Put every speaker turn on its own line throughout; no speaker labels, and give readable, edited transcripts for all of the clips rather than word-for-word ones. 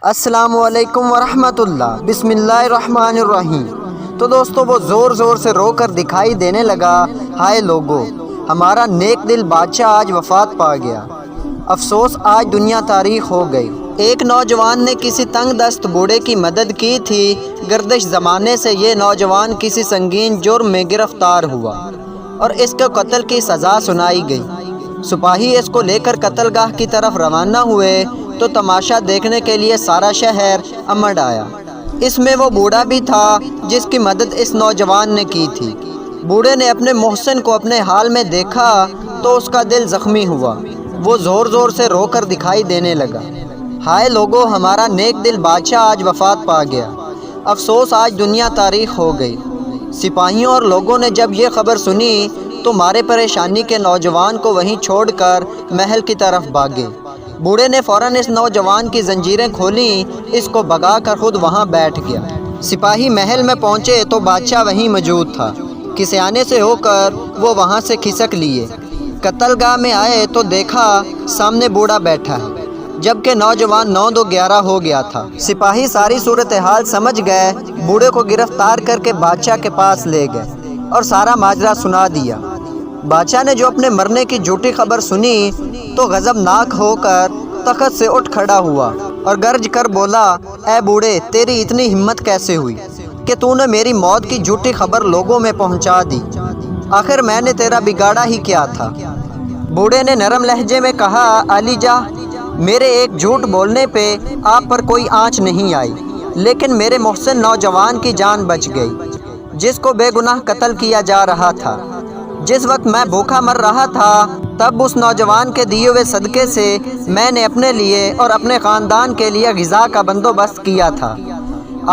السلام علیکم ورحمۃ اللہ۔ بسم اللہ الرحمن الرحیم۔ تو دوستو وہ زور زور سے رو کر دکھائی دینے لگا، ہائے لوگو، ہمارا نیک دل بادشاہ آج وفات پا گیا، افسوس آج دنیا تاریخ ہو گئی۔ ایک نوجوان نے کسی تنگ دست بوڑھے کی مدد کی تھی، گردش زمانے سے یہ نوجوان کسی سنگین جرم میں گرفتار ہوا اور اس کو قتل کی سزا سنائی گئی۔ سپاہی اس کو لے کر قتل گاہ کی طرف روانہ ہوئے تو تماشا دیکھنے کے لیے سارا شہر امڑ آیا۔ اس میں وہ بوڑھا بھی تھا جس کی مدد اس نوجوان نے کی تھی۔ بوڑھے نے اپنے محسن کو اپنے حال میں دیکھا تو اس کا دل زخمی ہوا، وہ زور زور سے رو کر دکھائی دینے لگا، ہائے لوگو، ہمارا نیک دل بادشاہ آج وفات پا گیا، افسوس آج دنیا تاریخ ہو گئی۔ سپاہیوں اور لوگوں نے جب یہ خبر سنی تو مارے پریشانی کے نوجوان کو وہیں چھوڑ کر محل کی طرف بھاگے۔ بوڑھے نے فوراً اس نوجوان کی زنجیریں کھولیں، اس کو بھگا کر خود وہاں بیٹھ گیا۔ سپاہی محل میں پہنچے تو بادشاہ وہیں موجود تھا، کسی آنے سے ہو کر وہ وہاں سے کھسک لیے۔ قتل گاہ میں آئے تو دیکھا سامنے بوڑھا بیٹھا ہے، جبکہ نوجوان 9-2-11 ہو گیا تھا۔ سپاہی ساری صورتحال سمجھ گئے، بوڑھے کو گرفتار کر کے بادشاہ کے پاس لے گئے اور سارا ماجرا سنا دیا۔ بادشاہ نے جو اپنے مرنے کی جھوٹی خبر سنی تو غضبناک ہو کر تخت سے اٹھ کھڑا ہوا اور گرج کر بولا، اے بوڑھے، تیری اتنی ہمت کیسے ہوئی کہ تو نے میری موت کی جھوٹی خبر لوگوں میں پہنچا دی؟ آخر میں نے تیرا بگاڑا ہی کیا تھا؟ بوڑھے نے نرم لہجے میں کہا، علی جاں، میرے ایک جھوٹ بولنے پہ آپ پر کوئی آنچ نہیں آئی، لیکن میرے محسن نوجوان کی جان بچ گئی جس کو بے گناہ قتل کیا جا رہا تھا۔ جس وقت میں بھوکا مر رہا تھا تب اس نوجوان کے دیے ہوئے صدقے سے میں نے اپنے لیے اور اپنے خاندان کے لیے غذا کا بندوبست کیا تھا۔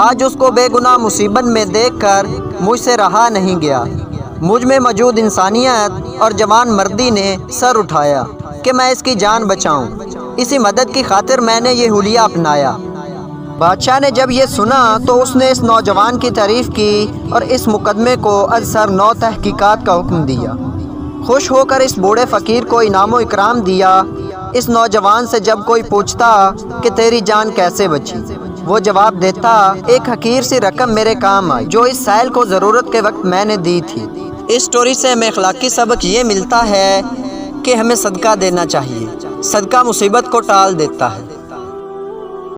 آج اس کو بے گناہ مصیبت میں دیکھ کر مجھ سے رہا نہیں گیا۔ مجھ میں موجود انسانیت اور جوان مردی نے سر اٹھایا کہ میں اس کی جان بچاؤں، اسی مدد کی خاطر میں نے یہ حلیہ اپنایا۔ بادشاہ نے جب یہ سنا تو اس نے اس نوجوان کی تعریف کی اور اس مقدمے کو از سر نو تحقیقات کا حکم دیا۔ خوش ہو کر اس بوڑھے فقیر کو انعام و اکرام دیا۔ اس نوجوان سے جب کوئی پوچھتا کہ تیری جان کیسے بچی، وہ جواب دیتا، ایک حقیر سی رقم میرے کام آئی جو اس سائل کو ضرورت کے وقت میں نے دی تھی۔ اس سٹوری سے ہمیں اخلاقی سبق یہ ملتا ہے کہ ہمیں صدقہ دینا چاہیے، صدقہ مصیبت کو ٹال دیتا ہے۔